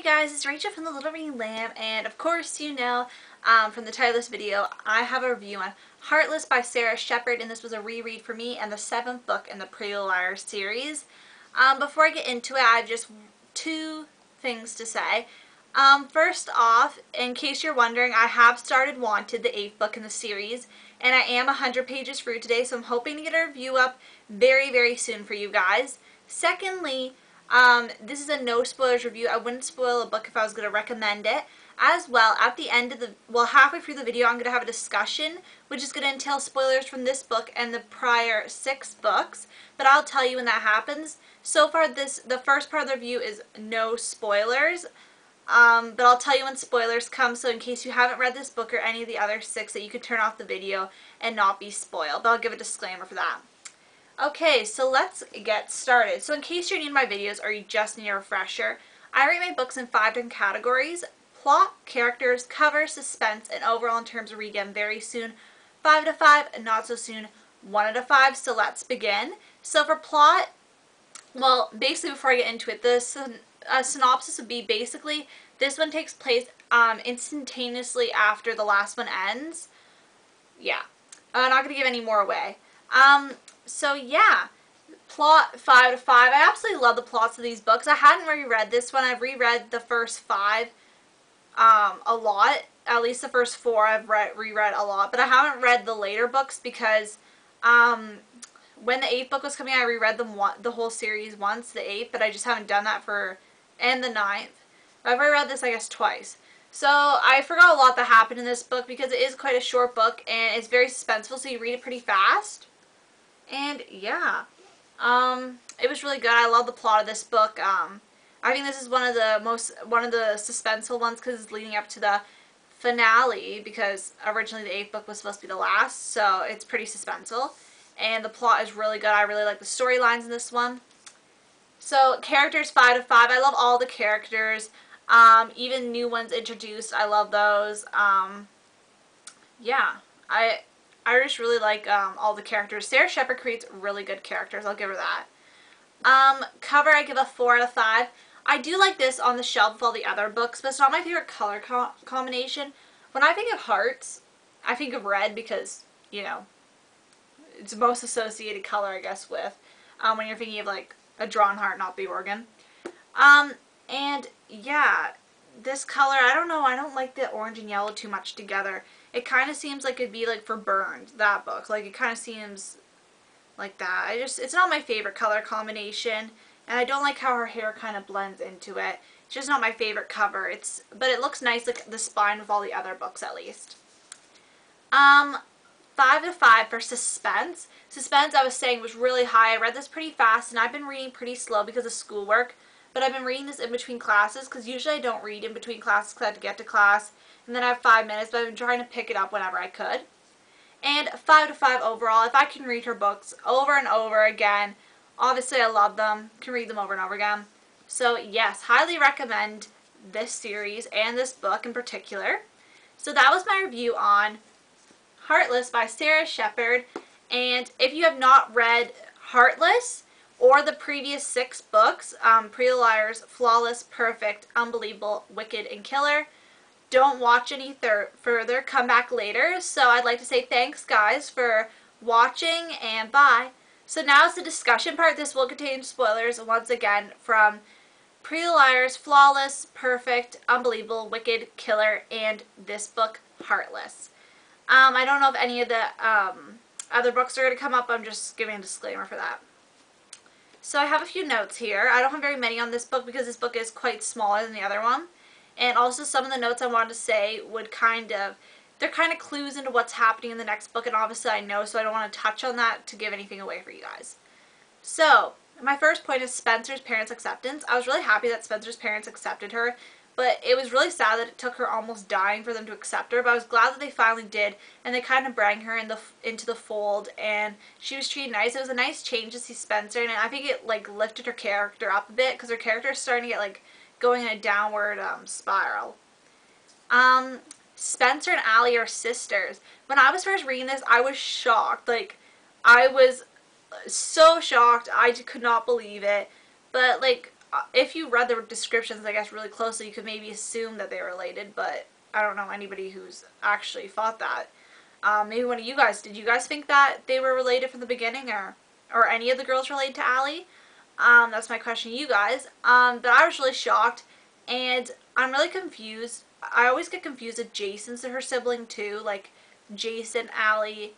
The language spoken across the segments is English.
guys, it's Rachel from the Little Green Lamb, and of course you know from the title of this video I have a review on Heartless by Sara Shepard, and this was a reread for me and the 7th book in the Pretty Little Liars series. Before I get into it, I have just two things to say. First off, in case you're wondering, I have started Wanted, the 8th book in the series, and I am 100 pages through today, so I'm hoping to get a review up very, very soon for you guys. Secondly, this is a no spoilers review. I wouldn't spoil a book if I was going to recommend it. As well, at the end of the, halfway through the video, I'm going to have a discussion, which is going to entail spoilers from this book and the prior 6 books, but I'll tell you when that happens. So far, the first part of the review is no spoilers, but I'll tell you when spoilers come, so in case you haven't read this book or any of the other 6, that you could turn off the video and not be spoiled, but I'll give a disclaimer for that. Okay, so let's get started. So in case you're new to my videos or you just need a refresher, I rate my books in 5 different categories: plot, characters, cover, suspense, and overall in terms of read again very soon. 5 out of 5, and not so soon, 1 out of 5. So let's begin. So for plot, well, basically before I get into it, the synopsis would be basically this one takes place instantaneously after the last one ends. Yeah, I'm not going to give any more away. So yeah, plot 5 out of 5. I absolutely love the plots of these books. I hadn't reread this one. I've reread the first 5 a lot. At least the first 4 I've reread a lot. But I haven't read the later books because when the 8th book was coming out, I reread the whole series once, the 8th, but I just haven't done that and the 9th. I've reread this, I guess, twice. So I forgot a lot that happened in this book because it is quite a short book and it's very suspenseful, so you read it pretty fast. And yeah, it was really good. I love the plot of this book. I think this is one of the suspenseful ones because it's leading up to the finale, because originally the 8th book was supposed to be the last, so it's pretty suspenseful. And the plot is really good. I really like the storylines in this one. So characters, 5 out of 5. I love all the characters, even new ones introduced. I love those. Yeah, I just really like all the characters. Sara Shepard creates really good characters. I'll give her that. Cover, I give a 4 out of 5. I do like this on the shelf with all the other books, but it's not my favorite color combination. When I think of hearts, I think of red because, you know, it's the most associated color, I guess, with when you're thinking of like a drawn heart, not the organ. And yeah, this color, I don't know, I don't like the orange and yellow too much together. It kind of seems like it'd be like for Burned, that book. Like, it kind of seems like that. It's not my favorite color combination, and I don't like how her hair kind of blends into it. It's just not my favorite cover. But it looks nice, like the spine with all the other books at least. 5 out of 5 for suspense. Suspense, I was saying, was really high. I read this pretty fast, and I've been reading pretty slow because of schoolwork. But I've been reading this in between classes, because usually I don't read in between classes because I have to get to class, and then I have 5 minutes, but I've been trying to pick it up whenever I could. And 5 out of 5 overall. If I can read her books over and over again, obviously I love them, can read them over and over again. So yes, highly recommend this series and this book in particular. So that was my review on Heartless by Sara Shepard. And if you have not read Heartless or the previous 6 books, Pretty Little Liars, Flawless, Perfect, Unbelievable, Wicked, and Killer, don't watch any further. Come back later. So I'd like to say thanks, guys, for watching, and bye. So now is the discussion part. This will contain spoilers once again from Pretty Little Liars, Flawless, Perfect, Unbelievable, Wicked, Killer, and this book, Heartless. I don't know if any of the other books are going to come up. I'm just giving a disclaimer for that. So I have a few notes here. I don't have very many on this book because this book is quite smaller than the other one. And also some of the notes I wanted to say would they're kind of clues into what's happening in the next book, and obviously I know, so I don't want to touch on that to give anything away for you guys. So, my first point is Spencer's parents' acceptance. I was really happy that Spencer's parents accepted her, but it was really sad that it took her almost dying for them to accept her, but I was glad that they finally did, and they kind of brought her into the fold, and she was treated nice. It was a nice change to see Spencer, and I think it, like, lifted her character up a bit, because her character is starting to get, like, going in a downward spiral. Spencer and Allie are sisters. When I was first reading this, I was shocked. Like, I was so shocked. I could not believe it. But, like, if you read the descriptions, I guess, really closely, you could maybe assume that they were related, but I don't know anybody who's actually thought that. Maybe one of you guys, did you guys think that they were related from the beginning, or any of the girls related to Allie? That's my question to you guys. But I was really shocked, and I'm really confused. I always get confused with Jason's her sibling too. Like Jason, Allie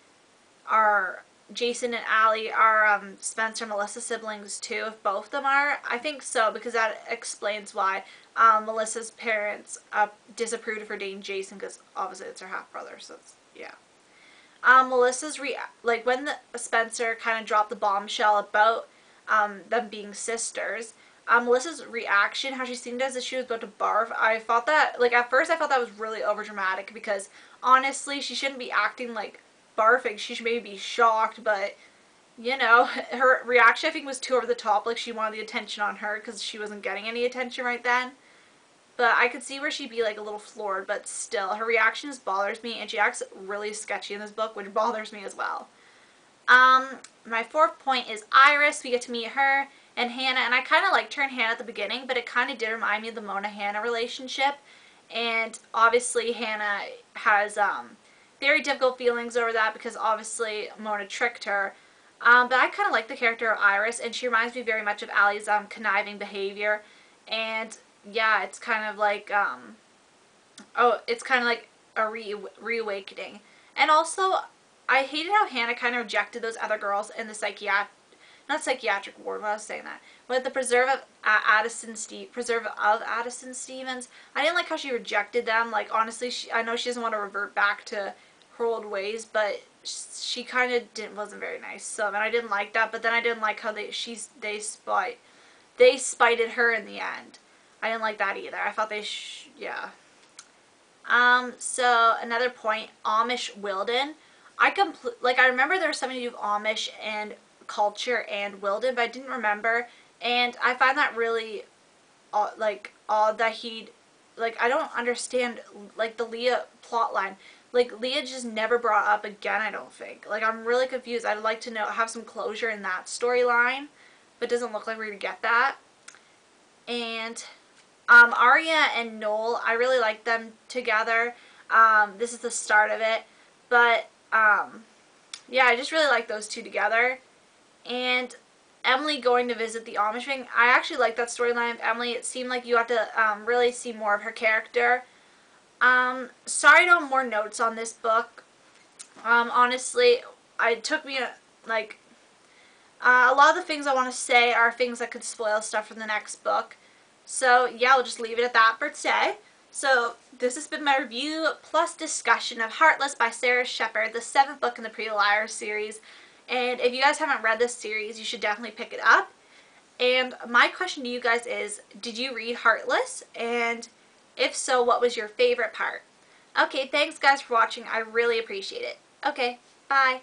are Jason and Allie are Spencer and Melissa's siblings too. If both of them are, I think so, because that explains why Melissa's parents disapproved of her dating Jason, because obviously it's her half brother. So it's, yeah. Melissa's like when Spencer kind of dropped the bombshell about them being sisters. Melissa's reaction, how she seemed as if she was about to barf, I thought that, like, at first I thought that was really overdramatic, because honestly, she shouldn't be acting like barfing. She should maybe be shocked, but, you know, her reaction, I think, was too over the top. Like, she wanted the attention on her, because she wasn't getting any attention right then. But I could see where she'd be, like, a little floored, but still, her reaction just bothers me, and she acts really sketchy in this book, which bothers me as well. My fourth point is Iris. We get to meet her and Hannah, and I kind of liked her and Hannah at the beginning, but it kind of did remind me of the Mona-Hannah relationship, and obviously Hannah has very difficult feelings over that, because obviously Mona tricked her, but I kind of like the character of Iris, and she reminds me very much of Allie's conniving behavior, and yeah, it's kind of like, it's kind of like a reawakening, and also I hated how Hannah kind of rejected those other girls in the not psychiatric ward, but I was saying that, with the preserve of Addison Stevens. I didn't like how she rejected them. Like, honestly, I know she doesn't want to revert back to her old ways, but she kind of wasn't very nice. So, and I didn't like that. But then I didn't like how they spited her in the end. I didn't like that either. I thought yeah. So another point, Amish Wilden. I remember there was something to do with Amish and culture and Wilden, but I didn't remember, and I find that really odd that I don't understand, like, the Leah plotline. Like, Leah just never brought up again, I don't think. Like, I'm really confused. I'd like to have some closure in that storyline, but it doesn't look like we're gonna get that. And Arya and Noel, I really like them together. This is the start of it, but yeah, I just really like those two together. And Emily going to visit the Amish thing, I actually like that storyline of Emily. It seemed like you have to really see more of her character. Sorry, no more notes on this book. Honestly, it took me a lot of the things I want to say are things that could spoil stuff from the next book. So yeah, we'll just leave it at that for today. So this has been my review plus discussion of Heartless by Sara Shepard, the 7th book in the Pretty Liars series. And if you guys haven't read this series, you should definitely pick it up. And my question to you guys is, did you read Heartless? And if so, what was your favorite part? Okay, thanks guys for watching. I really appreciate it. Okay, bye.